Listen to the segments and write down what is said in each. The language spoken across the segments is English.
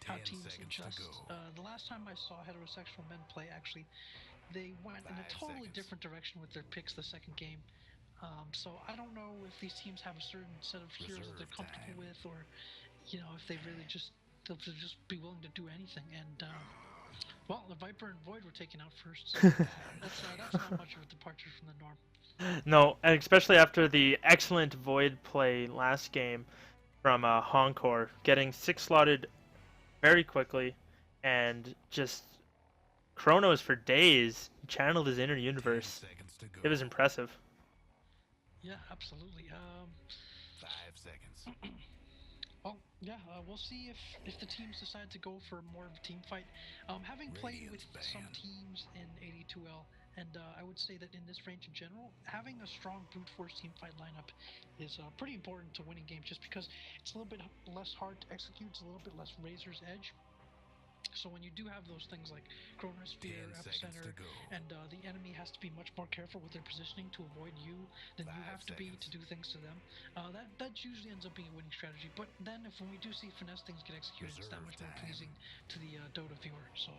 how teams adjust. The last time I saw heterosexual men play, actually, they went in a totally different direction with their picks the second game. So I don't know if these teams have a certain set of heroes that they're comfortable with, or if they really they'll just be willing to do anything. And well, the Viper and Void were taken out first, so that's not much of a departure from the norm. No, and especially after the excellent Void play last game from Honkor, getting 6 slotted very quickly, and just Chronos for days channeled his inner universe. It was impressive. Yeah, absolutely. 5 seconds. Well, yeah, we'll see if the teams decide to go for more of a team fight. Having played with some teams in AD2L, and I would say that in this range in general, having a strong brute force team fight lineup is pretty important to winning games, just because it's a little bit less hard to execute, it's a little bit less razor's edge. So when you do have those things like Chronosphere, Epicenter, and the enemy has to be much more careful with their positioning to avoid you than you have to be to do things to them, that usually ends up being a winning strategy. But then when we do see finesse things get executed, it's that much more pleasing to the Dota viewer. So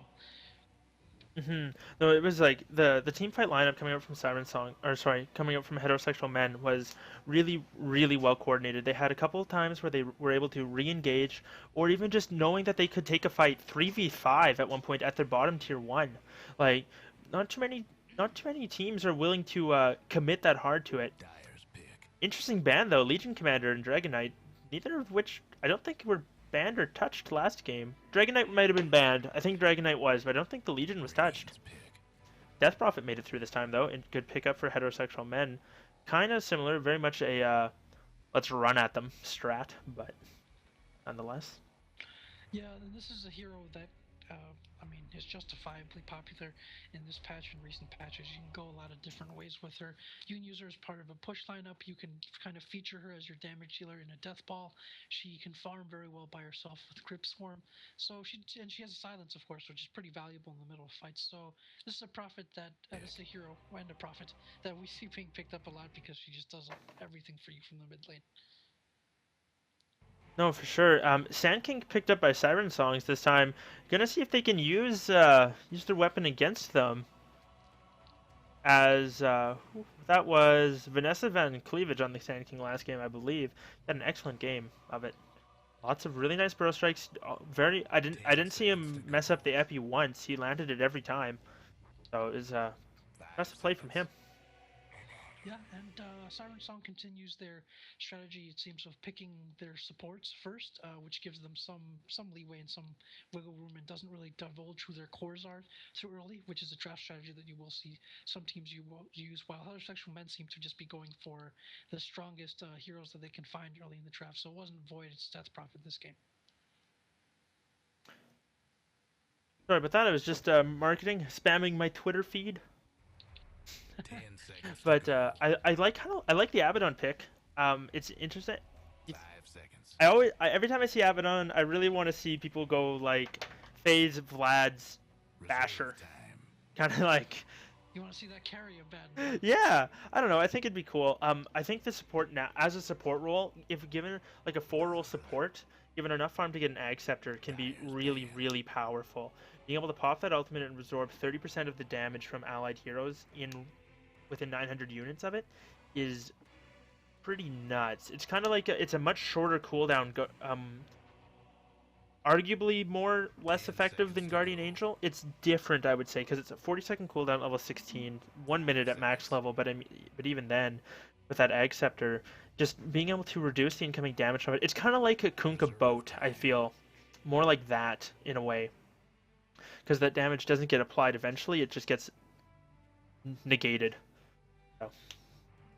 No, it was like the team fight lineup coming up from Sirens song, or sorry, coming up from Heterosexual Men was really really well coordinated. They had a couple of times where they were able to re-engage, or even just knowing that they could take a fight 3v5 at one point at their bottom tier one. Like not too many not too many teams are willing to commit that hard to it. Interesting ban though, Legion Commander and Dragon Knight, neither of which I don't think were banned or touched last game. Dragon Knight might have been banned. I think Dragon Knight was, but I don't think the Legion was touched. Death Prophet made it through this time though, and good pickup for heterosexual men. Kind of similar, very much a let's run at them strat, but nonetheless. yeah, this is a hero that I mean is justifiably popular in this patch and recent patches. You can go a lot of different ways with her. You can use her as part of a push lineup. You can kind of feature her as your damage dealer in a death ball. She can farm very well by herself with Grip Swarm. So she has a silence, of course, which is pretty valuable in the middle of fights. So this is a prophet that this is a hero and a prophet that we see being picked up a lot because she just does everything for you from the mid lane. No, for sure. Sand King picked up by Siren Songs this time. Gonna see if they can use their weapon against them. As that was Vanessa Van Cleavage on the Sand King last game, I believe. Had an excellent game of it. Lots of really nice burrow strikes. Very, I didn't see him mess up the epi once. He landed it every time. So it was best play from him. Yeah, and Siren Song continues their strategy. It seems of picking their supports first, which gives them some leeway and some wiggle room, and doesn't really divulge who their cores are too early, which is a draft strategy that you will see some teams you will use. While heterosexual men seem to just be going for the strongest heroes that they can find early in the draft. So it wasn't Void; it's Death Prophet this game. Sorry about that. I was just marketing, spamming my Twitter feed. 10 seconds. But I like the Abaddon pick. It's interesting. 5 seconds. Every time I see Abaddon, I really want to see people go like phase Vlad's Basher, kind of like You want to see that carry a bad? yeah. I don't know. I think it'd be cool. I think the support now as a support role, if given like a 4 role support, given enough farm to get an Ag Scepter, can be really really powerful. Being able to pop that ultimate and absorb 30% of the damage from allied heroes in within 900 units of it is pretty nuts. It's kind of like it's a much shorter cooldown. Arguably less effective than Guardian Angel. It's different, I would say, because it's a 40-second cooldown, level 16, 1 minute at max level. But even then, with that Egg Scepter, just being able to reduce the incoming damage from it, it's kind of like a Kunkka boat. I feel more like that in a way, because that damage doesn't get applied eventually; it just gets negated. So.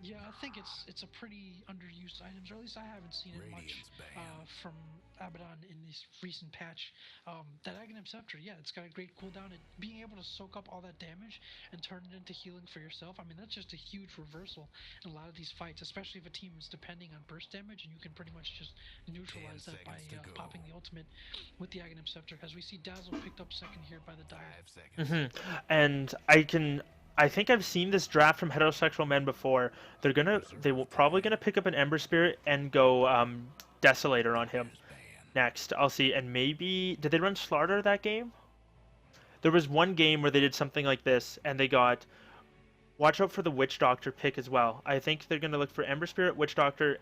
Yeah, I think it's a pretty underused item, or at least I haven't seen it much from Abaddon in this recent patch. That Aghanim Scepter, yeah, it's got a great cooldown. Being able to soak up all that damage and turn it into healing for yourself, I mean, that's just a huge reversal in a lot of these fights, especially if a team is depending on burst damage, and you can pretty much just neutralize that by popping the ultimate with the Aghanim Scepter. As we see Dazzle picked up second here by the Dire. And I think I've seen this draft from heterosexual men before. They will probably gonna pick up an Ember Spirit and go Desolator on him. next. I'll see, and maybe did they run Slardar that game? There was one game where they did something like this, and they got watch out for the Witch Doctor pick as well. I think they're gonna look for Ember Spirit, Witch Doctor,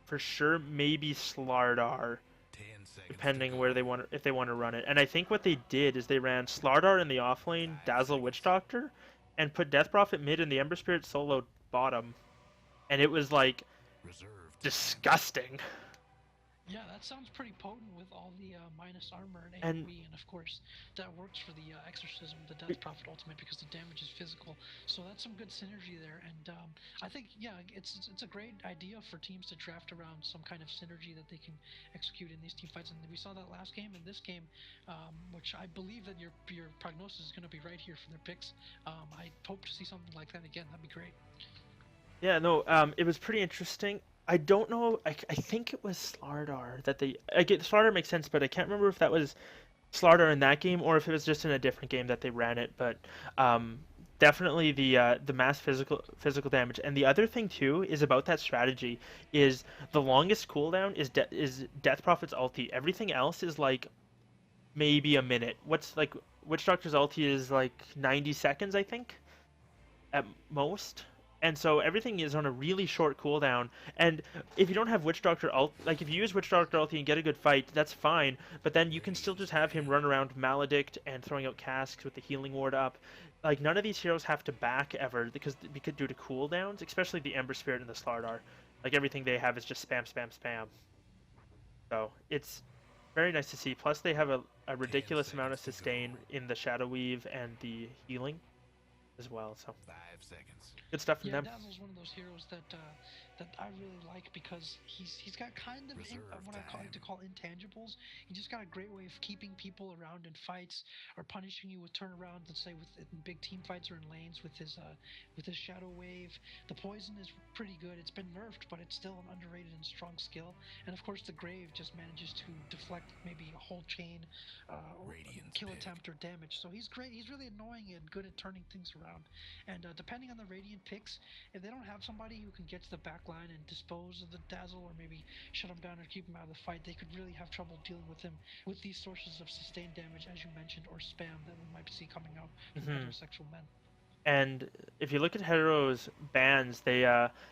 for sure. Maybe Slardar, 10 seconds to depending where go. they want if they want to run it. And I think what they did is they ran Slardar in the off lane, 5 Dazzle Witch seconds. Doctor, and put Death Prophet mid and the Ember Spirit solo bottom. And it was like Reserve time. disgusting. Yeah, that sounds pretty potent with all the minus armor and And AoE, and of course that works for the Exorcism, the Death Prophet ultimate, because the damage is physical. So that's some good synergy there, and I think it's a great idea for teams to draft around some kind of synergy that they can execute in these team fights. And we saw that last game. In this game, which I believe that your prognosis is going to be right here for their picks. I hope to see something like that again. That'd be great. yeah, no, it was pretty interesting. I don't know. I think it was Slardar that they. I get Slardar makes sense, but I can't remember if that was Slardar in that game or if it was just in a different game that they ran it. But um, definitely the mass physical damage. And the other thing too is about that strategy is the longest cooldown is Death Prophet's ulti. Everything else is like maybe a minute. What's like Witch Doctor's ulti is like 90 seconds, I think, at most. And so everything is on a really short cooldown. And if you don't have Witch Doctor ult, like if you use Witch Doctor ulti and get a good fight, that's fine. But then you can still just have him run around Maledict and throwing out casks with the healing ward up. Like none of these heroes have to back ever because due to cooldowns, especially the Ember Spirit and the Slardar. Like everything they have is just spam, spam, spam. So it's very nice to see. Plus they have a 10 ridiculous amount of seconds to sustain go. in the Shadow Weave and the healing as well. So 5 seconds. good stuff from Yeah, them. Dazzle's one of those heroes that I really like because he's got kind of Reserve what I like to time. call intangibles. He just got a great way of keeping people around in fights or punishing you with turnaround. Let's say with in big team fights or in lanes with his Shadow Wave. The poison is pretty good. It's been nerfed, but it's still an underrated and strong skill. And of course, the Grave just manages to deflect maybe a whole chain, or Radiant's kill pick. attempt or damage. So he's great. He's really annoying and good at turning things around. And depending on the Radiant picks, if they don't have somebody who can get to the back line and dispose of the Dazzle or maybe shut him down or keep him out of the fight, they could really have trouble dealing with him with these sources of sustained damage, as you mentioned, or spam that we might see coming out from Hmm. heterosexual men. And if you look at Hetero's bans, they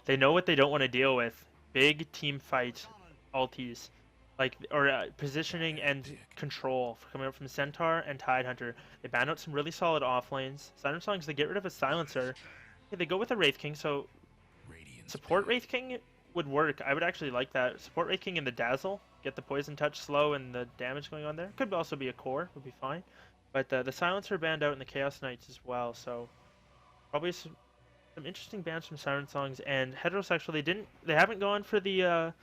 know what they don't want to deal with. Big team fight ultis, like or positioning Dire's and pick. control coming up from Centaur and Tidehunter. They ban out some really solid off lanes. Siren Songs they get rid of a silencer. Okay, they go with a Wraith King, so Radiant's support pick. Wraith King would work. I would actually like that. Support Wraith King in the Dazzle, get the poison touch slow and the damage going on there. Could also be a core, would be fine. But the silencer banned out in the Chaos Knights as well, so probably some interesting bands from Siren Songs and heterosexual. They haven't gone for the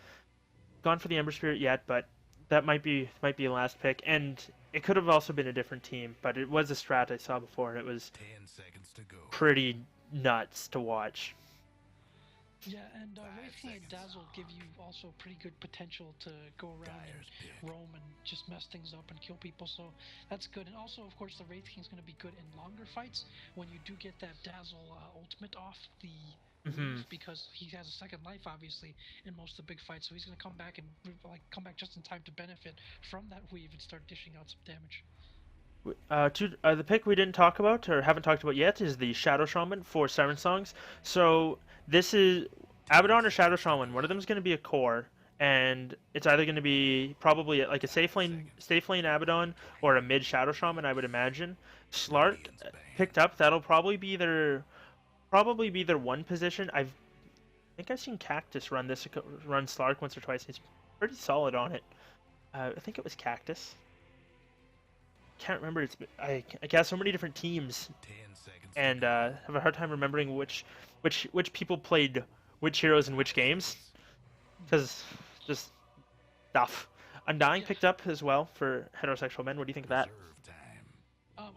Ember Spirit yet, but that might be a last pick. And it could have also been a different team, but it was a strat I saw before, and it was 10 seconds to go. pretty nuts to watch. Yeah, and Wraith 5 King and seconds. Dazzle give you also pretty good potential to go around and Dire's pick. roam and just mess things up and kill people, so that's good. And also, of course, the Wraith King is going to be good in longer fights when you do get that Dazzle ultimate off the Hmm. weave, because he has a second life, obviously, in most of the big fights, so he's going to come back and come back just in time to benefit from that weave and start dishing out some damage. The pick we didn't talk about or haven't talked about yet is the Shadow Shaman for Siren Songs. So this is 10 Abaddon or Shadow seconds to Shaman. One of them go. is going to be a core, and it's either going to be probably like a 5 seconds. safe lane Abaddon or a mid Shadow Shaman. I would imagine. Slark Radiant's picked banned. up. That'll probably be their one position. I think I've seen Cactus run Slark once or twice. He's pretty solid on it. I think it was Cactus. Can't remember. I got so many different teams 10 seconds to and go. have a hard time remembering which people played which heroes in which 5 games seconds. because just stuff. Undying Yeah, picked up as well for heterosexual men. What do you think of that? Reserve time.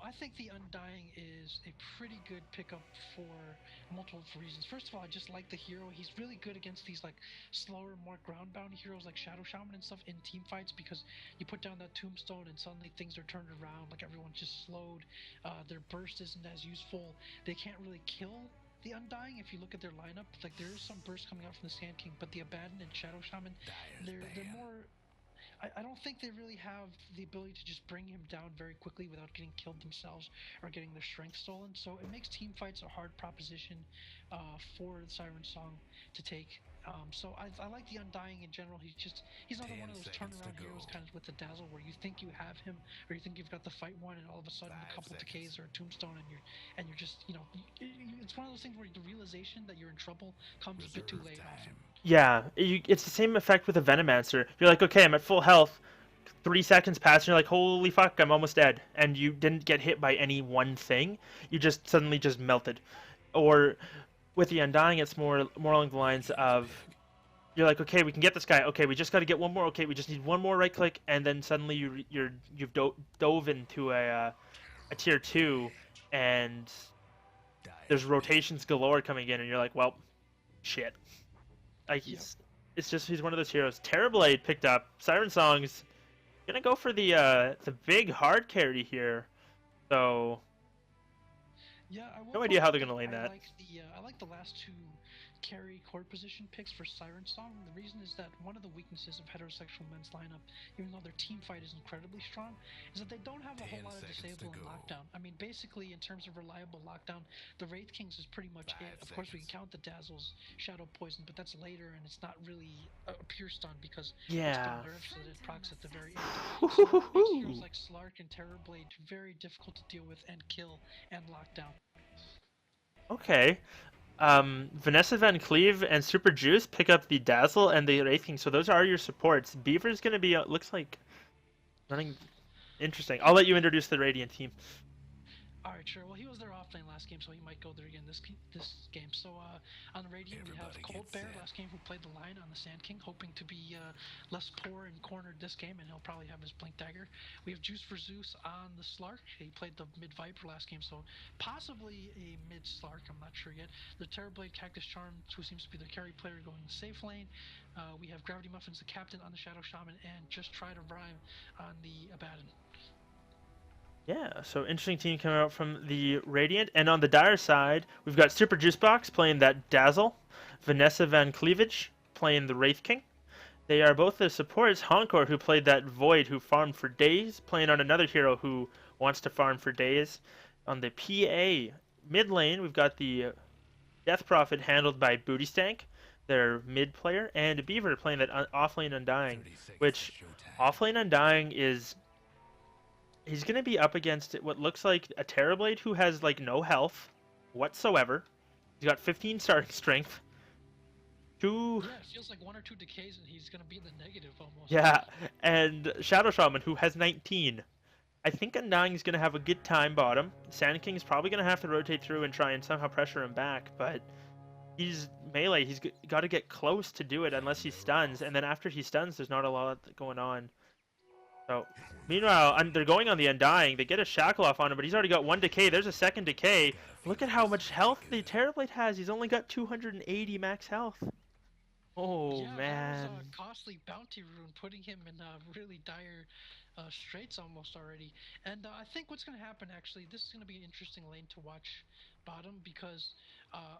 I think the Undying is a pretty good pickup for multiple reasons. First of all, I just like the hero. He's really good against these like slower, more ground-bound heroes like Shadow Shaman and stuff in team fights, because you put down that tombstone and suddenly things are turned around. Like everyone's just slowed. Their burst isn't as useful. They can't really kill the Undying if you look at their lineup. Like there is some burst coming out from the Sand King, but the Abaddon and Shadow Shaman, Dire's they're banned. more I don't think they really have the ability to just bring him down very quickly without getting killed themselves or getting their strength stolen. So it makes team fights a hard proposition for the Siren Song to take. So I like the Undying in general. He's another one Ten of those seconds to turnaround go. heroes, kind of with the dazzle, where you think you have him or you think you've got the fight won, and all of a sudden a 5 couple seconds. decays or a tombstone, and you're just it's one of those things where the realization that you're in trouble comes a bit too Reserve late often. time. Yeah, it's the same effect with a Venomancer. You're like, okay, I'm at full health. 3 seconds pass, and you're like, holy fuck, I'm almost dead. And you didn't get hit by any one thing. You just suddenly just melted. Or with the Undying, it's more along the lines of you're like, okay, we can get this guy. Okay, we just got to get one more. Okay, we just need one more right click, and then suddenly you've dove into a tier two, and there's rotations galore coming in, and you're like, well, shit. Like Yep. he's one of those heroes. Terrorblade picked up Siren Song's gonna go for the big hard carry here. So Yeah, I will no idea point how out they're that gonna lane that. I like the last two carry core position picks for Siren Song. The reason is that one of the weaknesses of heterosexual men's lineup, even though their team fight is incredibly strong, is that they don't have a whole 10 lot of seconds disable to and go. lockdown. I mean, basically, in terms of reliable lockdown, the Wraith Kings is pretty much 5 it. Of course, we can seconds. count the Dazzle's Shadow Poison, but that's later, and it's not really a pure stun because it's been Yeah. nerfed so that it procs at the very end. So that makes heroes like Slark and Terrorblade very difficult to deal with and kill and lock down. Okay. Vanessa Van Cleve and Super Juice pick up the Dazzle and the Wraith King, so those are your supports. Beaver's gonna be looks like running interesting. I'll let you introduce the Radiant team. All right, sure. Well, he was there offlane last game, so he might go there again this game. So on the Radiant, we have Everybody Cold get Bear set. last game who played the line on the Sand King, hoping to be less poor and cornered this game, and he'll probably have his Blink Dagger. We have Juice for Zeus on the Slark. He played the mid Viper last game, so possibly a mid Slark. I'm not sure yet. The Terrorblade Cactus Charm, who seems to be the carry player going the safe lane. We have Gravity Muffins, the captain on the Shadow Shaman, and Just Try to Rhyme on the Abaddon. Yeah, so interesting team coming out from the Radiant. And on the Dire side, we've got Super Juicebox playing that Dazzle, Vanessa Van Cleavage playing the Wraith King. They are both the supports. Honkor, who played that Void, who farmed for days, playing on another hero who wants to farm for days. On the PA mid lane, we've got the Death Prophet handled by Booty Stank, their mid player, and Beaver playing that offlane Undying, 30 seconds which to showtime. offlane Undying is he's going to be up against what looks like a Terrorblade who has like no health whatsoever. He's got 15 starting strength. Two, Yeah, it feels like one or two decays and he's gonna be in the negative almost. yeah, and Shadow Shaman who has 19. I think Undying is going to have a good time bottom. Sand King's probably going to have to rotate through and try and somehow pressure him back, but he's melee. He's got to get close to do it unless he stuns, and then after he stuns, there's not a lot going on. So, meanwhile, they're going on the Undying. They get a Shackle off on him, but he's already got one decay. There's a second decay. Look at how much health the Terrorblade has. He's only got 280 max health. Oh, Yeah, that was man. a costly bounty rune, putting him in really dire straits almost already. And I think what's going to happen, actually, this is going to be an interesting lane to watch bottom because uh,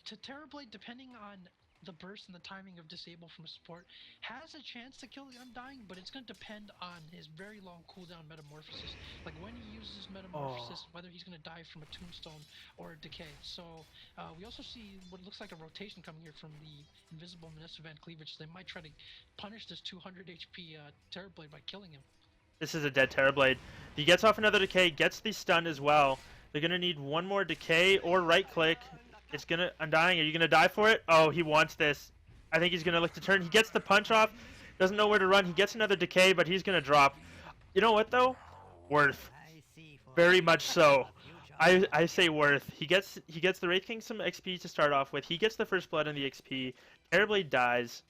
to Terrorblade, depending on the burst and the timing of disable from a support, has a chance to kill the Undying, but it's going to depend on his very long cooldown Metamorphosis. Like when he uses Metamorphosis, whether he's going to die from a Tombstone or a Decay. So we also see what looks like a rotation coming here from the Invisible Vanessa Van Cleavage. So they might try to punish this 200 HP Terrorblade by killing him. This is a dead Terrorblade. He gets off another decay, gets the stun as well. They're going to need one more decay or right click. It's going to... Undying, are you going to die for it? Oh, he wants this. I think he's going to look to turn. He gets the punch off. Doesn't know where to run. He gets another decay, but he's going to drop. You know what, though? Worth. Very much so. I say worth. He gets the Wraith King some XP to start off with. He gets the first blood and the XP. Terrorblade dies.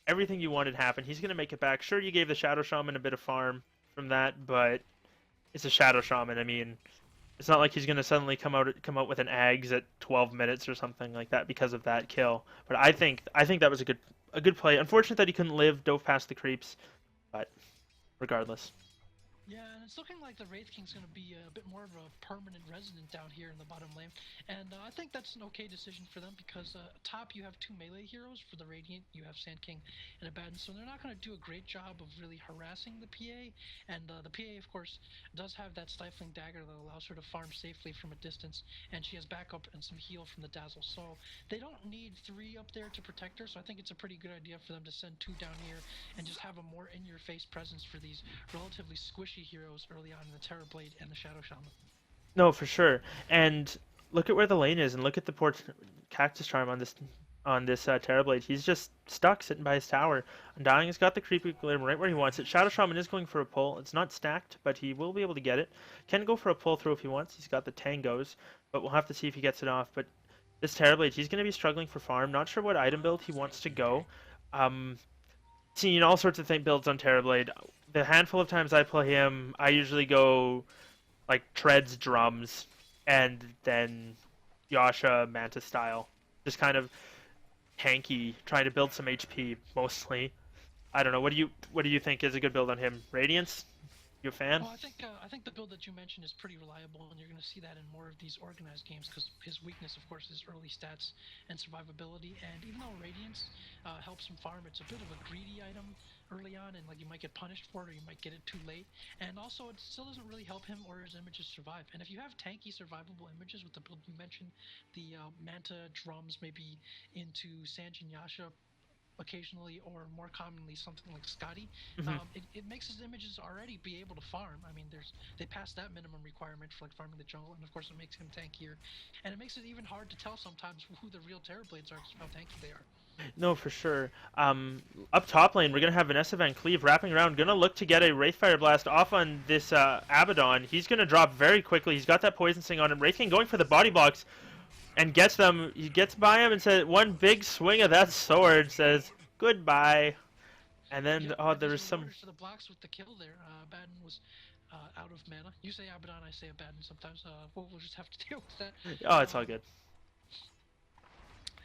Everything you wanted happened. He's going to make it back. Sure, you gave the Shadow Shaman a bit of farm from that, but it's a Shadow Shaman. I mean, it's not like he's gonna suddenly come out with an Ags at 12 minutes or something like that because of that kill. But I think that was a good play. Unfortunate that he couldn't dove past the creeps, but regardless. Yeah, and it's looking like the Wraith King's going to be a bit more of a permanent resident down here in the bottom lane. And I think that's an okay decision for them because top you have two melee heroes. For the Radiant, you have Sand King and Abaddon. So they're not going to do a great job of really harassing the PA. And the PA, of course, does have that Stifling Dagger that allows her to farm safely from a distance. And she has backup and some heal from the Dazzle. So they don't need three up there to protect her. So I think it's a pretty good idea for them to send two down here and just have a more in-your-face presence for these relatively squishy heroes early on in the Terrorblade and the Shadow Shaman. No, for sure. And look at where the lane is, and look at the poor Cactus Charm on this Terrorblade. He's just stuck sitting by his tower. Undying has got the creepy glim right where he wants it. Shadow Shaman is going for a pull. It's not stacked, but he will be able to get it. Can go for a pull through if he wants. He's got the tangos, but we'll have to see if he gets it off. But this Terrorblade, he's going to be struggling for farm. Not sure what item build he wants to go. Seen all sorts of builds on Terrorblade. The handful of times I play him, I usually go like treads drums and then Yasha Manta style. Just kind of tanky, trying to build some HP mostly. I don't know. What do you think is a good build on him? Radiance? You a fan? Well, I think the build that you mentioned is pretty reliable, and you're going to see that in more of these organized games because his weakness, of course, is early stats and survivability. And even though Radiance helps him farm, it's a bit of a greedy item early on, and like you might get punished for it, or you might get it too late. And also, it still doesn't really help him or his images survive. And if you have tanky survivable images with the build you mentioned, the Manta drums maybe into Sanjin Yasha occasionally, or more commonly something like Scotty, Hmm. it makes his images already be able to farm. I mean, they pass that minimum requirement for like farming the jungle, and of course it makes him tankier, and it makes it even hard to tell sometimes who the real Terrorblades are because of how tanky they are. No, for sure. Up top lane, we're gonna have Vanessa Van Cleve wrapping around, gonna look to get a Wraithfire Blast off on this Abaddon. He's gonna drop very quickly. He's got that poison sting on him. Wraith King going for the body blocks and gets them. He gets by him and says one big swing of that sword says goodbye. And then Yep, oh, and there as was you some. noted for the blocks with the kill there, Abaddon was out of mana. You say Abaddon, I say Abaddon sometimes. We'll just have to deal with that. Oh, it's all Um, good.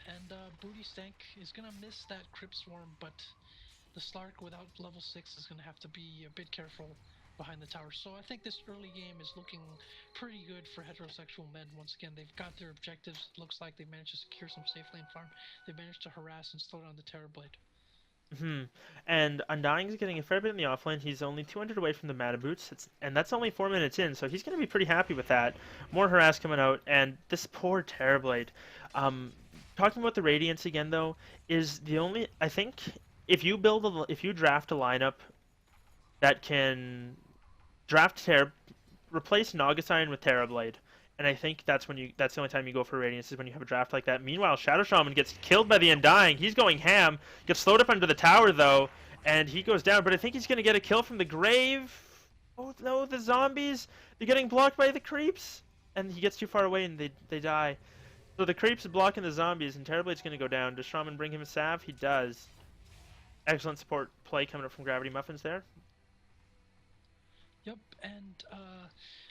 and Booty Stank is gonna miss that Crypt Swarm, but the Slark without level 6 is going to have to be a bit careful behind the tower. So I think this early game is looking pretty good for heterosexual men. Once again, they've got their objectives. It looks like they've managed to secure some safe lane farm. They've managed to harass and slow down the Terrorblade. Hmm. And Undying's getting a fair bit in the offlane. He's only 200 away from the Mana Boots, and that's only 4 minutes in, so he's going to be pretty happy with that. More harass coming out, and this poor Terrorblade. Um, Talking about the Radiance again, though, is the only I think if you draft a lineup that can draft Terror replace Nagasine with Terrorblade. And I think that's the only time you go for Radiance is when you have a draft like that. Meanwhile, Shadow Shaman gets killed by the Undying. He's going ham. Gets slowed up under the tower though, and he goes down. But I think he's gonna get a kill from the grave. Oh no, the zombies! They're getting blocked by the creeps, and he gets too far away and they die. So the creeps are blocking the zombies, and Terrorblade's gonna go down. Does Shaman bring him a salve? He does. Excellent support play coming up from Gravity Muffins there. Yep, and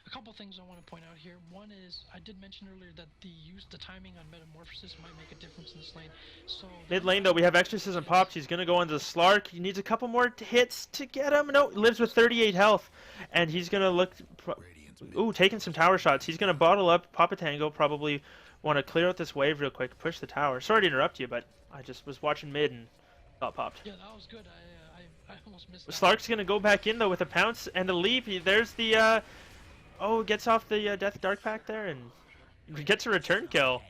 a couple things I want to point out here. One is I did mention earlier that the timing on Metamorphosis might make a difference in this lane. So the Mid lane though, we Undying have Exorcism popped. He's gonna go on to Slark. He needs a couple more hits to get him. No, lives with 38 health, and he's gonna look. Ooh, taking some tower shots. He's gonna bottle up, pop a tango. Probably want to clear out this wave real quick, push the tower. Sorry to interrupt you, but I just was watching mid and got popped. Yeah, that was good. I almost missed that one. Slark's gonna go back in though with a pounce and a leap. There's the oh, gets off the Death Dark Pack there and gets a return kill.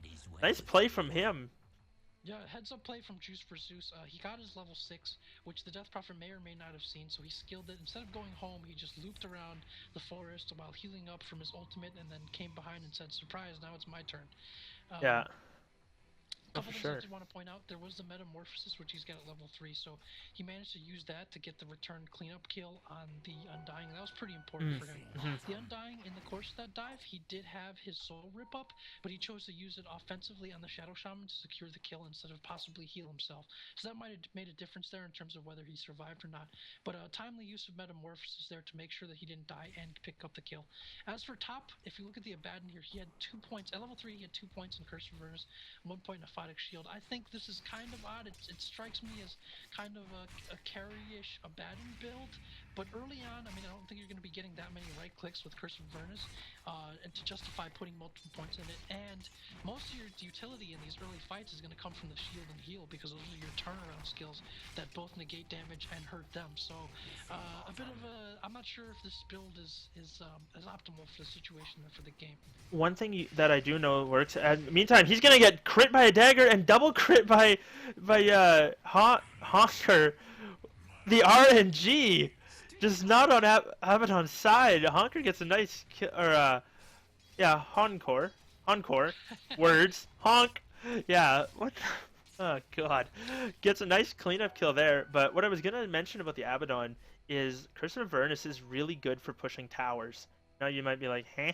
Nice play from him. Yeah, heads up play from Juice for Zeus. He got his level 6, which the Death Prophet may or may not have seen, so he skilled it. Instead of going home, he just looped around the forest while healing up from his ultimate and then came behind and said, "Surprise, now it's my turn." Yeah, oh, Couple for things I sure. did want to point out. There was the Metamorphosis, which he's got at level 3, so he managed to use that to get the return cleanup kill on the Undying. That was pretty important Mm. for him. Mhm. The Undying, in the course of that dive, he did have his soul rip up, but he chose to use it offensively on the Shadow Shaman to secure the kill instead of possibly heal himself. So that might have made a difference there in terms of whether he survived or not. But timely use of Metamorphosis there to make sure that he didn't die and pick up the kill. As for top, if you look at the Abaddon here, he had 2 points. At level 3, he had 2 points in Curse of Avernus, 1 point in Aphotic Shield. I think this is kind of odd. It strikes me as kind of a carry-ish Abaddon build, but early on, I mean, I don't think you're going to be getting right clicks with Curse of Avernus, and to justify putting multiple points in it. And most of your utility in these early fights is going to come from the shield and heal, because those are your turnaround skills that both negate damage and hurt them. So a bit of a, I'm not sure if this build is optimal for the situation or for the game. One thing that I do know works. Meantime, he's gonna get crit by a dagger and double crit by Honker. The RNG, just not on Abaddon's side. Honker gets a nice kill, or yeah, Honkor, words, honk. Yeah, what? Oh god, gets a nice cleanup kill there. But what I was gonna mention about the Abaddon is Curse of Avernus is really good for pushing towers. Now you might be like, huh?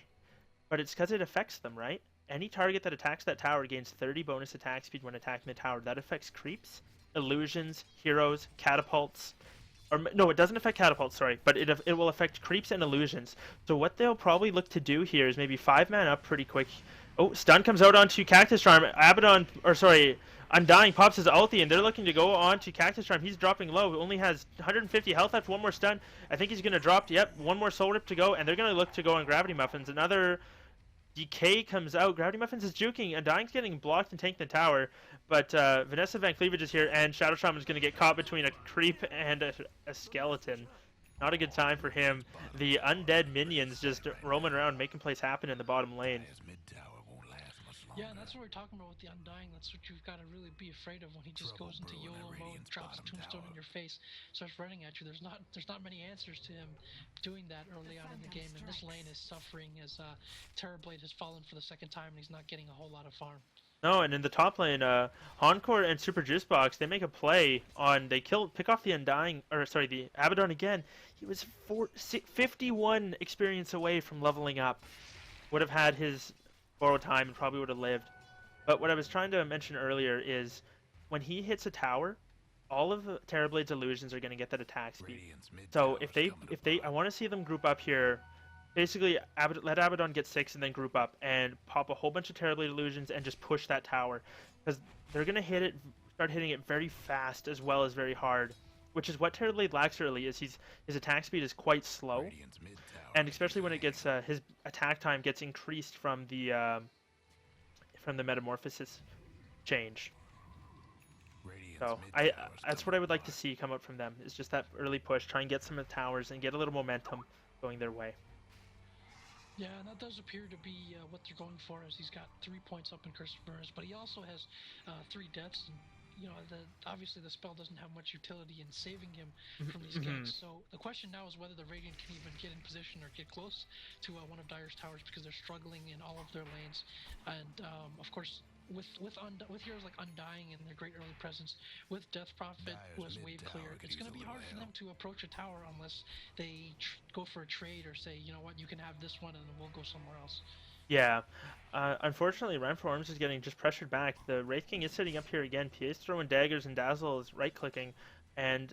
But it's because it affects them, right? Any target that attacks that tower gains 30 bonus attack speed when attacking the tower. That affects creeps, illusions, heroes, catapults. Or no, it doesn't affect catapults, sorry, but it will affect creeps and illusions. So what they'll probably look to do here is maybe 5-man up pretty quick. Oh, stun comes out onto Cactus Charm. Abaddon, or sorry, Undying pops his ulti, and they're looking to go on to Cactus Charm. He's dropping low. He only has 150 health left. One more stun. I think he's going to drop. Yep, one more Soul Rip to go, and they're going to look to go on Gravity Muffins. Another Decay comes out. Gravity Muffins is juking. Undying's getting blocked and tanked the tower. But Vanessa Van Cleavage is here, and Shadow Shaman's going to get caught between a creep and a skeleton. Not a good time for him. The undead minions just roaming around, making plays happen in the bottom lane. Yeah, and that's what we're talking about with the Undying. That's what you've got to really be afraid of when he just goes into YOLO mode, drops a tombstone in your face, starts running at you. There's not many answers to him doing that early on in the game, and this lane is suffering as Terrorblade has fallen for the second time, and he's not getting a whole lot of farm. No, and in the top lane, Encore and Super Juice Box, they make a play on, pick off the Undying, or sorry, the Abaddon again. He was 51 experience away from leveling up. Would have had his borrow time and probably would have lived. But what I was trying to mention earlier is when he hits a tower, all of the Terrorblade's illusions are going to get that attack speed. So if they, I want to see them group up here. Basically, let Abaddon get 6 and then group up and pop a whole bunch of Terrorblade illusions and just push that tower, because they're going to start hitting it very fast as well as very hard, which is what Terrorblade lacks early. Is his attack speed is quite slow, and especially when it gets his attack time gets increased from the metamorphosis change. So that's what I would like to see come out from them, is just that early push, try and get some of the towers and get a little momentum going their way. Yeah, and that does appear to be what they're going for, as he's got 3 points up in Curse of Avernus, but he also has 3 deaths, and you know, obviously the spell doesn't have much utility in saving him from these ganks. So the question now is whether the Radiant can even get in position or get close to one of Dire's towers, because they're struggling in all of their lanes, and of course, with heroes like Undying and their great early presence, with Death Prophet was wave clear, it's going to be hard for them to approach a tower unless they go for a trade or say, you know what, you can have this one and we'll go somewhere else. Yeah, unfortunately, Rhyme for Arms is getting just pressured back. The Wraith King is sitting up here again. PA's throwing daggers and Dazzle is right-clicking, and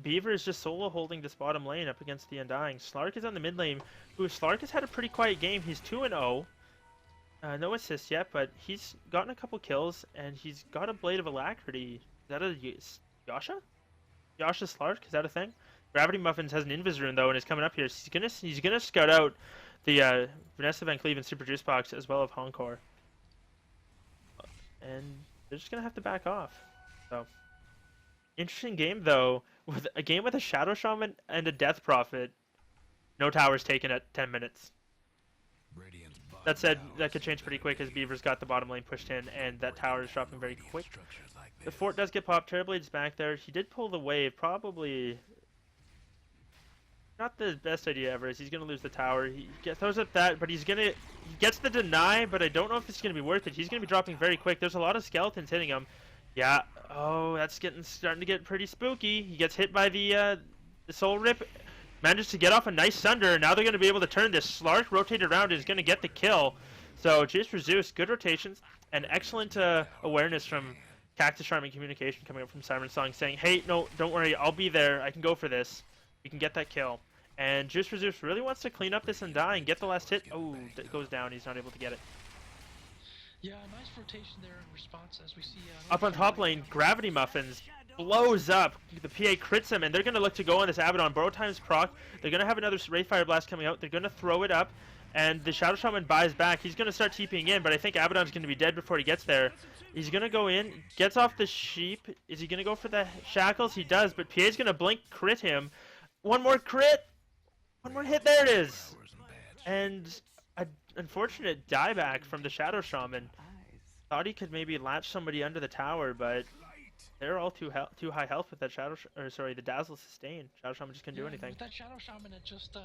Beaver is just solo holding this bottom lane up against the Undying. Slark is on the mid lane, Slark has had a pretty quiet game. He's 2-0. No assists yet, but he's gotten a couple kills, and he's got a Blade of Alacrity. Is that a Yasha? Yasha Slark? Is that a thing? Gravity Muffins has an Invis Rune, though, and is coming up here. So he's gonna scout out the Vanessa Van Cleave and Super Juice Box, as well as Honkor. And they're just gonna have to back off. So, interesting game, though. With a game with a Shadow Shaman and a Death Prophet, no towers taken at 10 minutes. That said, that could change pretty quick as Beaver's got the bottom lane pushed in, and that tower is dropping very quick. The fort does get popped. Terrorblade's back there. He did pull the wave. Probably not the best idea ever, as he's going to lose the tower. He throws up that, but he gets the deny, but I don't know if it's going to be worth it. He's going to be dropping very quick. There's a lot of skeletons hitting him. Yeah. Oh, that's starting to get pretty spooky. He gets hit by the Soul Rip. Manages to get off a nice Sunder, and now they're going to be able to turn this. Slark rotated around is going to get the kill. So, just for Zeus, good rotations, and excellent awareness from Cactus Charming communication coming up from Sirens Song, saying, hey, no, don't worry, I'll be there. I can go for this. We can get that kill. And Juice for Zeus really wants to clean up this Undying, get the last hit. Oh, that goes down. He's not able to get it. Yeah, nice rotation there in response as we see. Up on top lane, Gravity Muffins blows up. The PA crits him, and they're going to look to go on this Abaddon. Borrow time's proc. They're going to have another Wraith Fire Blast coming out. They're going to throw it up, and the Shadow Shaman buys back. He's going to start TPing in, but I think Abaddon's going to be dead before he gets there. He's going to go in, gets off the sheep. Is he going to go for the shackles? He does, but PA's going to blink crit him. One more crit! One more hit, there it is! And an unfortunate dieback from the Shadow Shaman. Thought he could maybe latch somebody under the tower, but they're all too high health with that the Dazzle sustain. Shadow Shaman just couldn't do anything. With that Shadow Shaman at just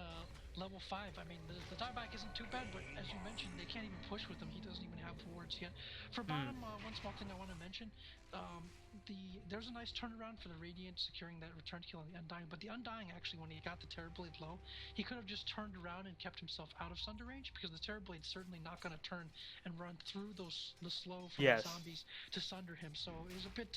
level 5, I mean, the dieback isn't too bad, but as you mentioned, they can't even push with him. He doesn't even have wards yet. For bottom, one small thing I want to mention, there's a nice turnaround for the Radiant securing that return kill on the Undying, but the Undying actually, when he got the Terrorblade low, he could have just turned around and kept himself out of Sunder range, because the Terrorblade's certainly not going to turn and run through the slow from the zombies to Sunder him. So it was a bit,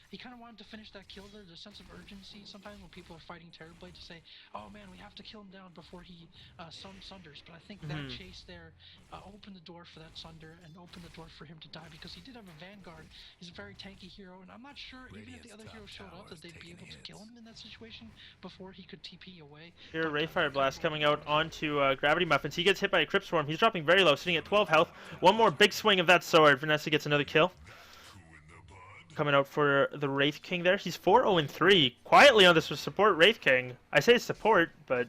he kind of wanted to finish that kill there. There's a sense of urgency sometimes when people are fighting Terrorblade to say, oh man, we have to kill him down before he Sunders, but I think that chase there opened the door for that Sunder and opened the door for him to die, because he did have a Vanguard. He's a very tanky hero, and I'm not sure even if the other heroes showed up that they'd be able to kill him in that situation before he could TP away. Here, Wraith Fire Blast coming out onto Gravity Muffins. He gets hit by a Crypt Swarm. He's dropping very low, sitting at 12 health. One more big swing of that sword. Vanessa gets another kill. Coming out for the Wraith King there. He's 4-0-3. Quietly on this support Wraith King. I say support, but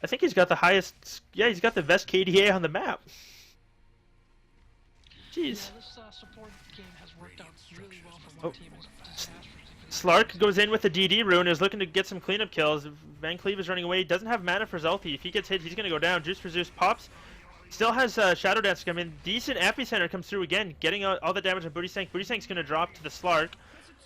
I think he's got the highest... Yeah, he's got the best KDA on the map. Jeez. Yeah, this support game has worked out really well for one team. Slark goes in with the DD rune, is looking to get some cleanup kills. Van Cleave is running away. He doesn't have mana for his ulti. If he gets hit, he's going to go down. Juice for Zeus pops. Still has Shadow Dance come in. Decent Epicenter comes through again, getting all the damage on Booty Stank. Booty Stank's going to drop to the Slark.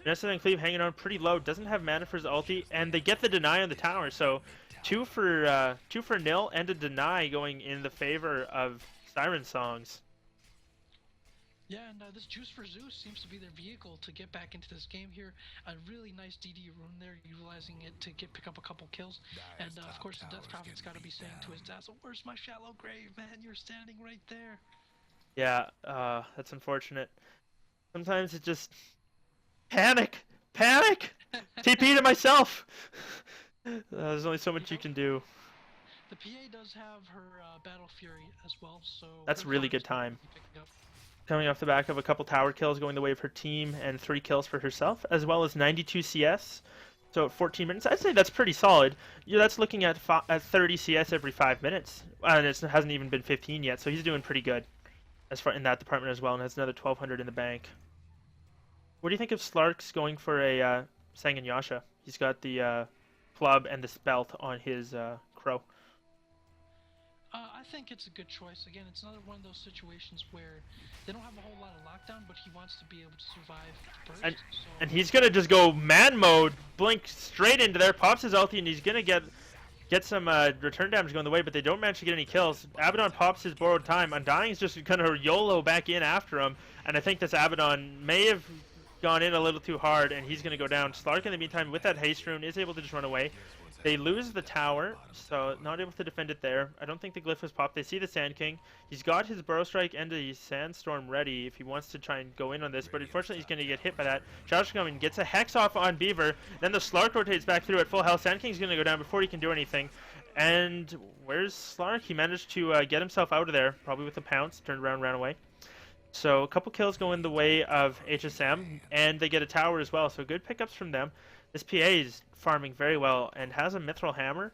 Vanessa Van Cleave hanging on pretty low. Doesn't have mana for his ulti, and they get the deny on the tower. So 2 for nil and a deny going in the favor of Siren Songs. Yeah, and this Juice for Zeus seems to be their vehicle to get back into this game here. A really nice DD rune there, utilizing it to pick up a couple kills. And of course, the Death Prophet's got to be saying to his Dazzle, "Where's my shallow grave, man? You're standing right there." Yeah, that's unfortunate. Sometimes it just... Panic! TP to myself! There's only so much you can do. The PA does have her Battle Fury as well, so... That's really good time. Coming off the back of a couple tower kills going the way of her team and 3 kills for herself, as well as 92 CS. So 14 minutes, I'd say that's pretty solid. Yeah, that's looking at 30 CS every 5 minutes, and it hasn't even been 15 yet. So he's doing pretty good as far in that department as well, and has another 1,200 in the bank. What do you think of Slark's going for a Sang and Yasha? He's got the club and the spelt on his crow. I think it's a good choice. Again, it's another one of those situations where they don't have a whole lot of lockdown, but he wants to be able to survive the burst. And he's gonna just go man mode, blink straight into there, pops his ulti, and he's gonna get some return damage going the way, but they don't manage to get any kills. Abaddon pops his borrowed time. Undying's just gonna YOLO back in after him, and I think this Abaddon may have gone in a little too hard, and he's gonna go down. Slark in the meantime with that haste rune is able to just run away. They lose the tower, so not able to defend it there. I don't think the glyph was popped. They see the Sand King. He's got his Burrow Strike and a Sandstorm ready if he wants to try and go in on this, but unfortunately he's going to get hit by that. Shadow Shaman gets a Hex off on Beaver, then the Slark rotates back through at full health. Sand King's going to go down before he can do anything. And where's Slark? He managed to get himself out of there, probably with a pounce, turned around, ran away. So a couple kills go in the way of HSM, and they get a tower as well, so good pickups from them. This PA is farming very well and has a Mithril Hammer.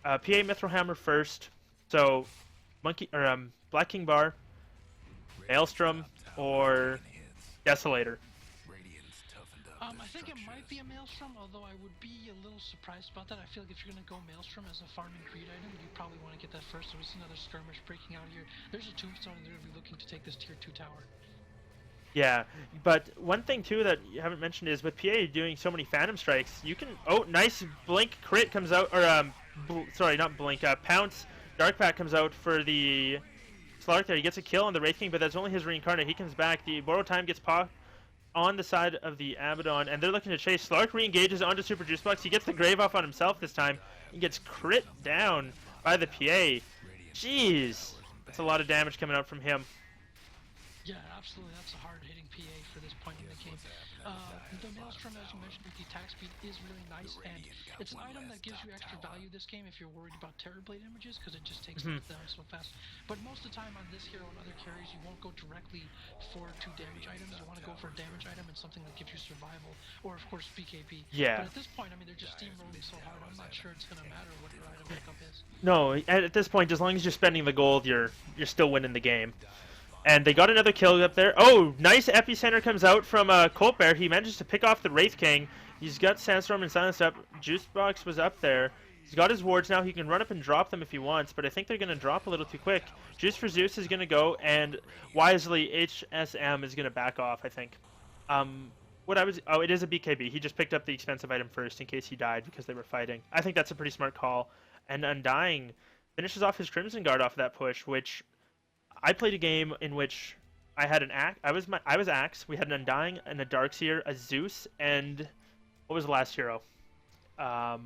PA Mithril Hammer first. So, Black King Bar, Maelstrom, or Desolator. I think it might be a Maelstrom, although I would be a little surprised about that. I feel like if you're going to go Maelstrom as a farming creed item, you probably want to get that first. So we see another skirmish breaking out here. There's a Tombstone, and they're going to be looking to take this tier 2 tower. Yeah, but one thing too that you haven't mentioned is with PA doing so many Phantom Strikes, you can... Oh, nice Blink crit comes out, or sorry, not Blink, Pounce Dark Pack comes out for the Slark there. He gets a kill on the Wraith King, but that's only his Reincarnate. He comes back, the Borrow Time gets popped on the side of the Abaddon, and they're looking to chase. Slark re-engages onto Super Juice Box. He gets the Grave off on himself this time. He gets crit down by the PA. Jeez, that's a lot of damage coming out from him. Yeah, absolutely. That's a hard-hitting PA for this point in the game. The Maelstrom, as you mentioned, with the attack speed is really nice, and it's an item that gives you extra value this game if you're worried about Terrorblade images, because it just takes Mhm. those down so fast. But most of the time on this hero and other carries, you won't go directly for 2 damage items. You want to go for a damage item and something that gives you survival, or of course BKB. Yeah. But at this point, I mean, they're just steamrolling so hard. I'm not sure it's going to matter what your item pickup is. No, at this point, as long as you're spending the gold, you're still winning the game. And they got another kill up there. Oh, nice epicenter comes out from Colt Bear. He manages to pick off the Wraith King. He's got Sandstorm and Silence up. Juicebox was up there. He's got his wards now. He can run up and drop them if he wants, but I think they're going to drop a little too quick. Juice for Zeus is going to go, and wisely, HSM is going to back off, I think. Oh, it is a BKB. He just picked up the expensive item first in case he died because they were fighting. I think that's a pretty smart call. And Undying finishes off his Crimson Guard off of that push, which I played a game in which I had an Axe. I was Axe. We had an Undying and a Darkseer, a Zeus, and what was the last hero? I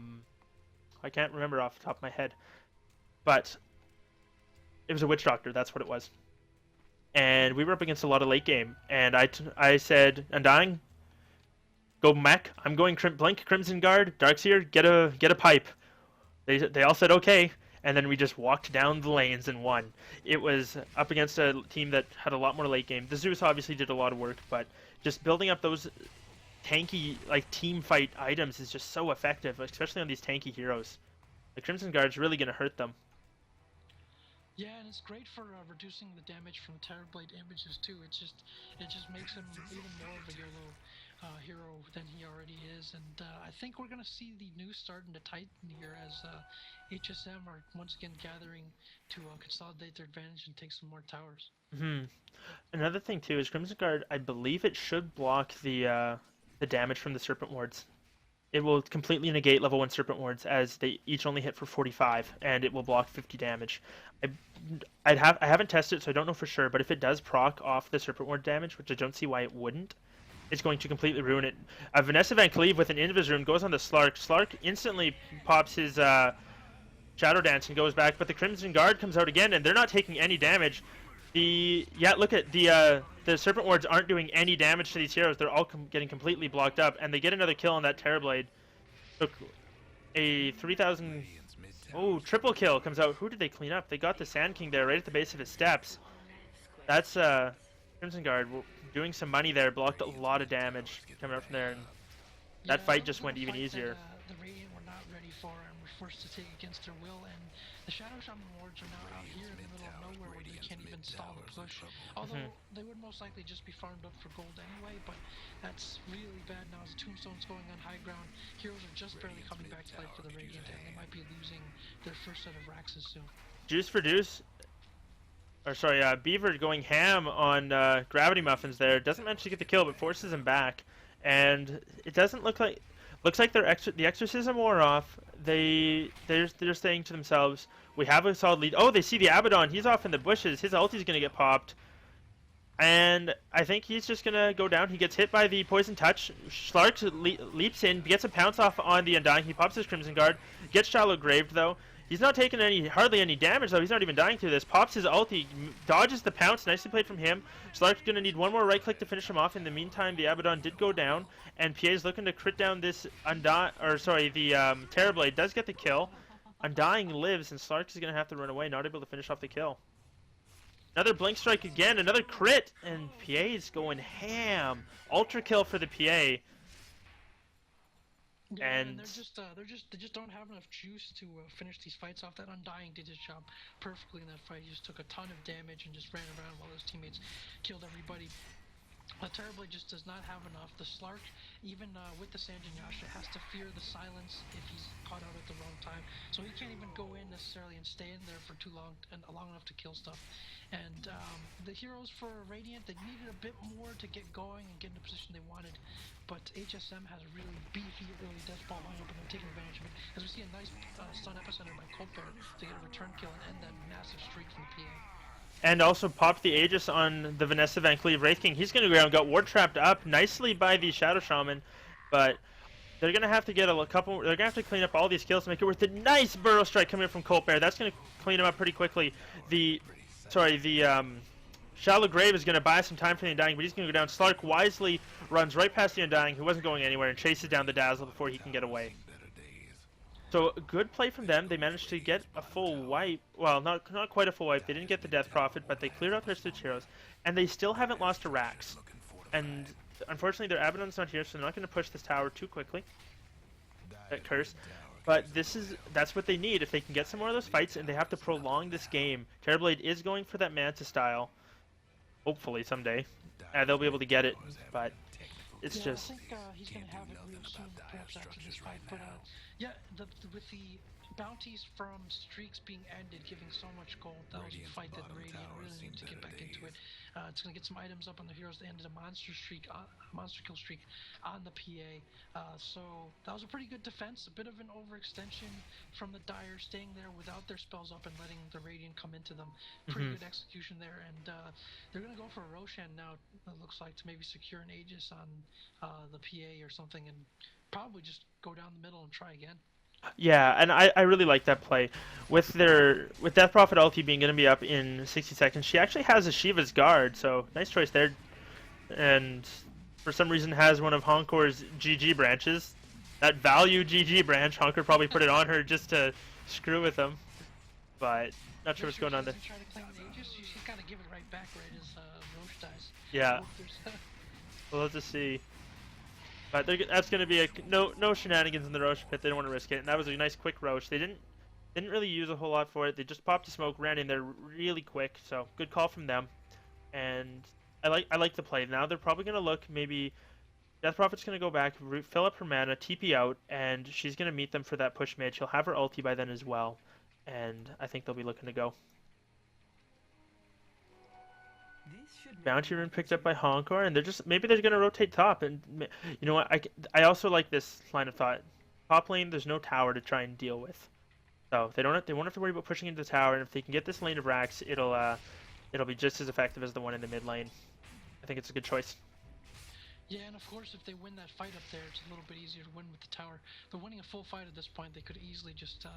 can't remember off the top of my head, but it was a Witch Doctor. That's what it was. And we were up against a lot of late game, and I said, Undying, go mech. I'm going Blink Crimson Guard, Darkseer, get a pipe. They all said okay. And then we just walked down the lanes and won. It was up against a team that had a lot more late game. The Zeus obviously did a lot of work, but just building up those tanky, like, team fight items is just so effective, especially on these tanky heroes. The Crimson Guard's really going to hurt them. Yeah, and it's great for reducing the damage from Terrorblade images too. It just makes him even more of a YOLO hero than he already is, and I think we're gonna see the news starting to tighten here as HSM are once again gathering to consolidate their advantage and take some more towers. Another thing too is Crimson Guard. I believe it should block the damage from the Serpent Wards. It will completely negate level 1 Serpent Wards as they each only hit for 45, and it will block 50 damage. I haven't tested it, so I don't know for sure, but if it does proc off the Serpent Ward damage, which I don't see why it wouldn't, it's going to completely ruin it. Vanessa Van Cleve with an Invis Rune goes on the Slark. Slark instantly pops his Shadow Dance and goes back, but the Crimson Guard comes out again, and they're not taking any damage. Look at the Serpent Wards aren't doing any damage to these heroes. They're all getting completely blocked up, and they get another kill on that Terrorblade. Took a 3,000. Oh, triple kill comes out. Who did they clean up? They got the Sand King there right at the base of his steps. That's Crimson Guard doing some money there. Blocked a lot of damage coming up from there, and that fight just went even easier. The Radiant were not ready for and were forced to take against their will, and the Shadow Shaman wards are now out here in the middle of nowhere where they can't even stall the push. Although they would most likely just be farmed up for gold anyway, but that's really bad now as the Tombstone's going on high ground. Heroes are just barely coming back to life for the Radiant, and they might be losing their first set of Raxes soon. Juice for Deuce. Or sorry, Beaver going ham on Gravity Muffins there. Doesn't manage to get the kill, but forces him back. And it doesn't look like... Looks like the Exorcism wore off. They're saying to themselves, we have a solid lead. Oh, they see the Abaddon. He's off in the bushes. His ulti's going to get popped. And I think he's just going to go down. He gets hit by the Poison Touch. Schlark leaps in, gets a pounce off on the Undying. He pops his Crimson Guard. Gets Shallow Graved, though. He's not taking hardly any damage, though. He's not even dying through this. Pops his ulti, dodges the pounce. Nicely played from him. Schlark's going to need one more right click to finish him off. In the meantime, the Abaddon did go down, and PA's looking to crit down this Terrorblade. Does get the kill. Undying lives, and Schlark is going to have to run away, not able to finish off the kill. Another Blink Strike again, another crit, and PA's going ham. Ultra kill for the PA. Yeah, and they just don't have enough juice to finish these fights off. That Undying did his job perfectly in that fight. He just took a ton of damage and just ran around while his teammates killed everybody. Terrorblade just does not have enough. The Slark, even with the Sanjin Yasha, has to fear the silence if he's caught out at the wrong time. So he can't even go in necessarily and stay in there for too long and long enough to kill stuff. And the heroes for Radiant, they needed a bit more to get going and get in the position they wanted. But HSM has a really beefy early death ball lineup, and they're taking advantage of it. As we see a nice stun epicenter by Colt Bear to get a return kill and end that massive streak from the PA. And also popped the Aegis on the Vanessa Van Cleve Wraith King. He's going to go around, got ward trapped up nicely by the Shadow Shaman, but they're going to have to get a couple. They're going to have to clean up all these kills to make it worth it. Nice Burrow Strike coming in from Colt Bear. That's going to clean him up pretty quickly. The Shallow Grave is going to buy some time for the Undying, but he's going to go down. Slark wisely runs right past the Undying, who wasn't going anywhere, and chases down the Dazzle before he can get away. So, good play from them. They managed to get a full wipe. Well, not quite a full wipe. They didn't get the Death Prophet, but they cleared out their Stitch Heroes. And they still haven't lost to Rax. And unfortunately, their Abaddon's not here, so they're not going to push this tower too quickly. That curse. But that's what they need. If they can get some more of those fights, and they have to prolong this game. Terrorblade is going for that Manta style. Hopefully, someday. They'll be able to get it, but it's just... I think he's going to have it real soon, perhaps after this fight. But yeah, with the bounties from streaks being ended, giving so much gold, that was a fight that Radiant really needed to get back into it. It's going to get some items up on the heroes. They ended a monster kill streak on the PA. So that was a pretty good defense. A bit of an overextension from the Dire, staying there without their spells up and letting the Radiant come into them. Pretty good execution there. And they're going to go for a Roshan now, it looks like, to maybe secure an Aegis on the PA or something, and probably just go down the middle and try again. Yeah, and I really like that play. With Death Prophet ulti being going to be up in 60 seconds, she actually has a Shiva's Guard, so nice choice there. And for some reason has one of Honkor's GG branches. That value GG branch, Honker probably put it on her just to screw with him. But not sure what's going on there. Try to claim an Aegis, she's got to give it right back right as Roche dies. Yeah. We'll have to see. But that's going to be no shenanigans in the Roche pit. They don't want to risk it. And that was a nice quick Roche. They didn't really use a whole lot for it. They just popped a smoke, ran in there really quick. So good call from them. And I like the play. Now they're probably going to look, maybe Death Prophet's going to go back, fill up her mana, TP out, and she's going to meet them for that push mid. She'll have her ulti by then as well. And I think they'll be looking to go. Bounty rune picked up by Honkor, and maybe they're going to rotate top. And you know what? I also like this line of thought. Top lane, there's no tower to try and deal with, so they won't have to worry about pushing into the tower. And if they can get this lane of Rax, it'll be just as effective as the one in the mid lane. I think it's a good choice. Yeah, and of course, if they win that fight up there, it's a little bit easier to win with the tower. They're winning a full fight at this point. They could easily just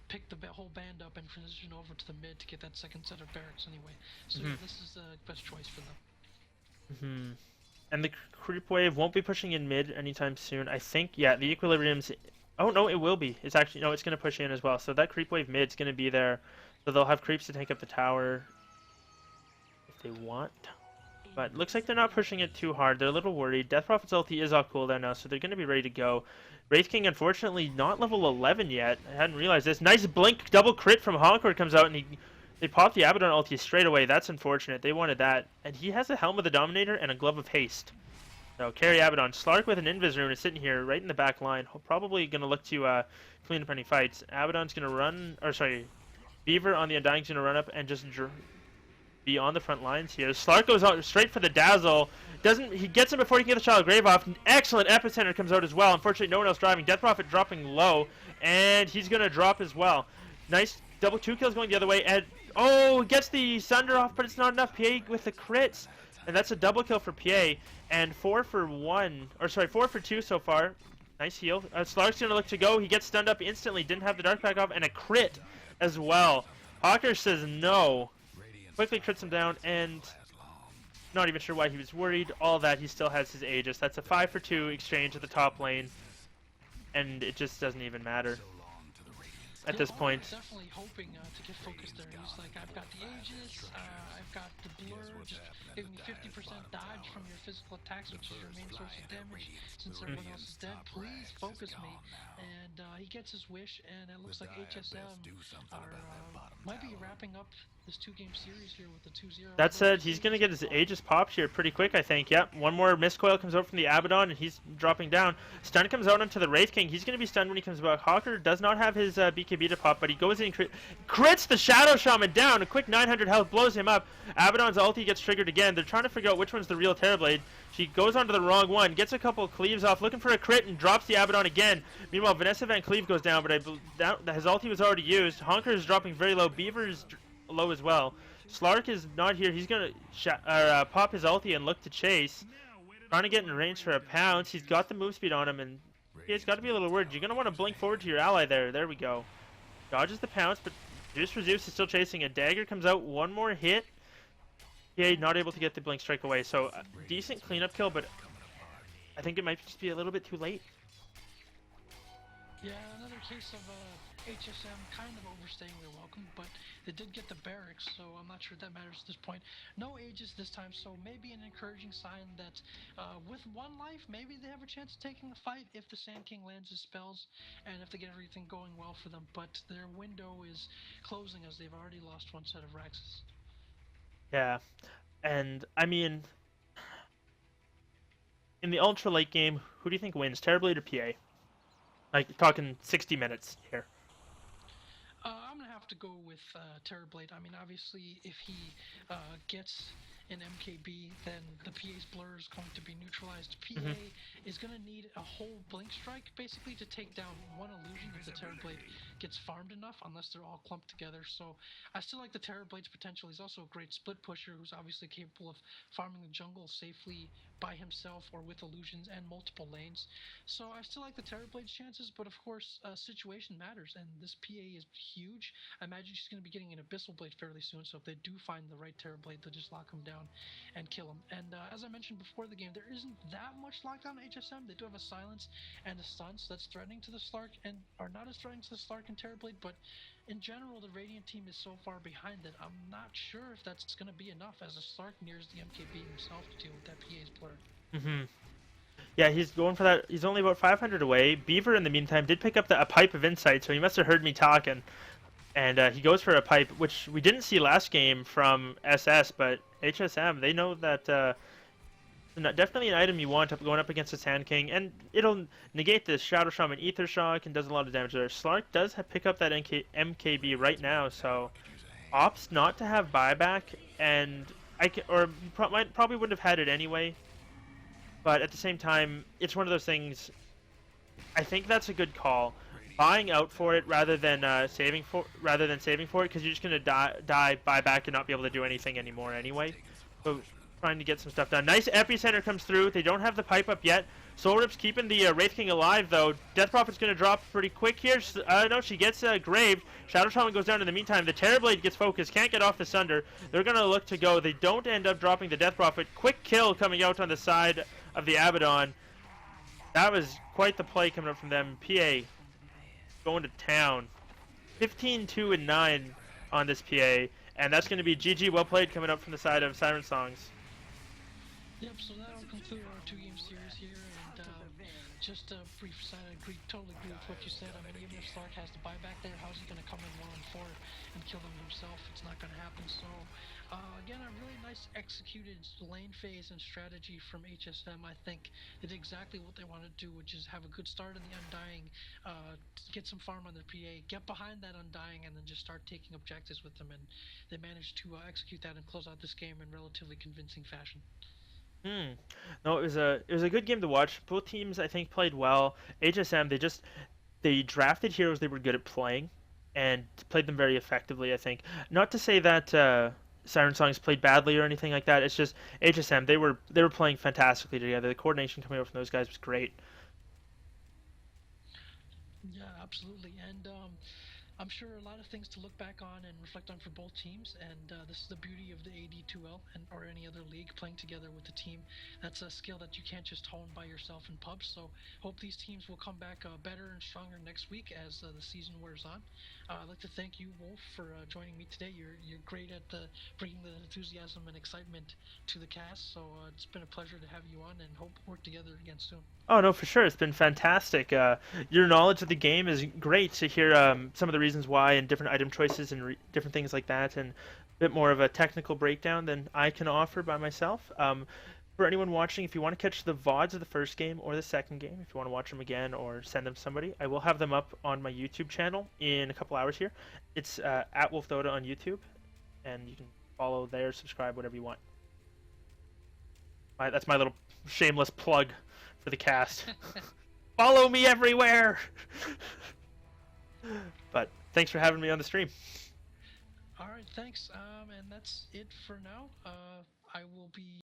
pick the whole band up and transition over to the mid to get that second set of barracks anyway. So yeah, this is the best choice for them. And the creep wave won't be pushing in mid anytime soon. I think, yeah, the Equilibrium's... Oh, no, it will be. It's actually... No, it's going to push in as well. So that creep wave mid's going to be there. So they'll have creeps to take up the tower if they want. But looks like they're not pushing it too hard. They're a little worried. Death Prophet's ulti is off cooldown now, so they're going to be ready to go. Wraith King, unfortunately, not level 11 yet. I hadn't realized this. Nice blink double crit from Honkor comes out, and they pop the Abaddon ulti straight away. That's unfortunate. They wanted that. And he has a Helm of the Dominator and a Glove of Haste. So carry Abaddon. Slark with an Invis rune is sitting here right in the back line. Probably going to look to clean up any fights. Abaddon's going to run... Or sorry, Beaver on the Undying's going to run up and just... be on the front lines here. Slark goes out straight for the Dazzle. He gets him before he can get the Child of Grave off. An excellent Epicenter comes out as well. Unfortunately, no one else driving. Death Prophet dropping low, and he's going to drop as well. Nice double 2 kills going the other way. And oh, gets the Sunder off, but it's not enough. PA with the crits, and that's a double kill for PA. And 4 for 2 so far. Nice heal. Slark's going to look to go. He gets stunned up instantly. Didn't have the Dark Pack off, and a crit as well. Hawker says no. Quickly crits him down, and not even sure why he was worried. All that, he still has his Aegis. That's a 5 for 2 exchange at the top lane, and it just doesn't even matter at this point. Definitely hoping to get focused there. He's like, I've got the Aegis, I've got the Blur, just give me 50% dodge from your physical attacks, which is your main source of damage, since everyone else is dead. Please focus me. And he gets his wish, and it looks like HSM might be wrapping up this 2-game series here with the 2-0. That said, he's going to get his Aegis popped here pretty quick, I think. Yep, one more Mistcoil comes out from the Abaddon, and he's dropping down. Stun comes out onto the Wraith King. He's going to be stunned when he comes back. Hawker does not have his BKB to pop, but he goes in and crits the Shadow Shaman down. A quick 900 health blows him up. Abaddon's ulti gets triggered again. They're trying to figure out which one's the real Terrorblade. She goes onto the wrong one, gets a couple of cleaves off, looking for a crit, and drops the Abaddon again. Meanwhile, Vanessa Van Cleave goes down, but his ulti was already used. Honker is dropping very low. Beaver's low as well. Slark is not here. He's going to pop his ulti and look to chase. Trying to get in range for a pounce. He's got the move speed on him, and he's got to be a little worried. You're going to want to blink forward to your ally there. There we go. Dodges the pounce, but Juice for Zeus is still chasing. A dagger comes out. One more hit. PA not able to get the blink strike away, so decent cleanup kill, but I think it might just be a little bit too late. Yeah, another case of HSM kind of overstaying their welcome, but they did get the barracks, so I'm not sure that matters at this point. No ages this time, so maybe an encouraging sign that with one life, maybe they have a chance of taking the fight if the Sand King lands his spells and if they get everything going well for them. But their window is closing as they've already lost one set of Raxes. Yeah, and I mean, in the ultra late game, who do you think wins, Terrorblade or PA? Like talking 60 minutes here. I'm gonna have to go with Terrorblade. I mean, obviously, if he gets an MKB, then the PA's blur is going to be neutralized. PA is gonna need a whole blink strike basically to take down one illusion if the Terrorblade gets farmed enough, unless they're all clumped together. So I still like the Terrorblade's potential. He's also a great split pusher who's obviously capable of farming the jungle safely by himself or with illusions and multiple lanes. So I still like the Terrorblade's chances, but of course, situation matters, and this PA is huge. I imagine she's going to be getting an Abyssal Blade fairly soon, so if they do find the right Terrorblade, they'll just lock him down and kill him. And as I mentioned before the game, there isn't that much lockdown in HSM. They do have a Silence and a Stun, so that's threatening to the Slark, and are not as threatening to the Slark and Terrorblade, but in general, the Radiant team is so far behind that I'm not sure if that's going to be enough, as the Slark nears the MKB himself to deal with that PA's blur. Yeah, he's going for that. He's only about 500 away. Beaver, in the meantime, did pick up a pipe of insight, so he must have heard me talking. And he goes for a pipe, which we didn't see last game from SS, but HSM, they know that definitely an item you want going up against the Sand King, and it'll negate the Shadow Shaman Ether Shock and does a lot of damage there. Slark does pick up that MKB right now, so opts not to have buyback, and probably wouldn't have had it anyway. But at the same time, it's one of those things. I think that's a good call, buying out for it rather than saving for it, because you're just gonna die, buy back, and not be able to do anything anymore anyway. So trying to get some stuff done. Nice epicenter comes through. They don't have the pipe up yet. Soul Rip's keeping the Wraith King alive though. Death Prophet's gonna drop pretty quick here. No, she gets graved. Shadow Shaman goes down in the meantime. The Terrorblade gets focused, can't get off the Sunder. They're gonna look to go. They don't end up dropping the Death Prophet. Quick kill coming out on the side of the Abaddon. That was quite the play coming up from them. PA going to town. 15, 2, and 9 on this PA. And that's going to be GG, well played, coming up from the side of Siren Songs. Yep, so that'll conclude our two-game series here, and just a brief side, totally agree with what you said. I mean, even if Slark has the buyback there, how's he going to come in 1-on-4 and kill them himself? It's not going to happen, so again, a really nice executed lane phase and strategy from HSM. I think they did exactly what they wanted to do, which is have a good start in the Undying, get some farm on their PA, get behind that Undying, and then just start taking objectives with them. And they managed to execute that and close out this game in relatively convincing fashion. No, it was a good game to watch. Both teams, I think, played well. HSM, they drafted heroes they were good at playing, and played them very effectively. I think. Not to say that Siren Songs played badly or anything like that. It's just HSM. They were playing fantastically together. The coordination coming out from those guys was great. Yeah, absolutely, and I'm sure a lot of things to look back on and reflect on for both teams, and this is the beauty of the AD2L or any other league playing together with a team. That's a skill that you can't just hone by yourself in pubs, so hope these teams will come back better and stronger next week as the season wears on. I'd like to thank you, Wolf, for joining me today. You're great at bringing the enthusiasm and excitement to the cast, so it's been a pleasure to have you on, and hope we work together again soon. Oh no, for sure, it's been fantastic. Your knowledge of the game is great to hear. Some of the reasons why and different item choices and different things like that, and a bit more of a technical breakdown than I can offer by myself. For anyone watching, if you want to catch the VODs of the first game or the second game, if you want to watch them again or send them to somebody, I will have them up on my YouTube channel in a couple hours here. It's at WolfDota on YouTube, and you can follow there, subscribe, whatever you want. That's my little shameless plug for the cast. Follow me everywhere! But thanks for having me on the stream. All right, thanks. And that's it for now. I will be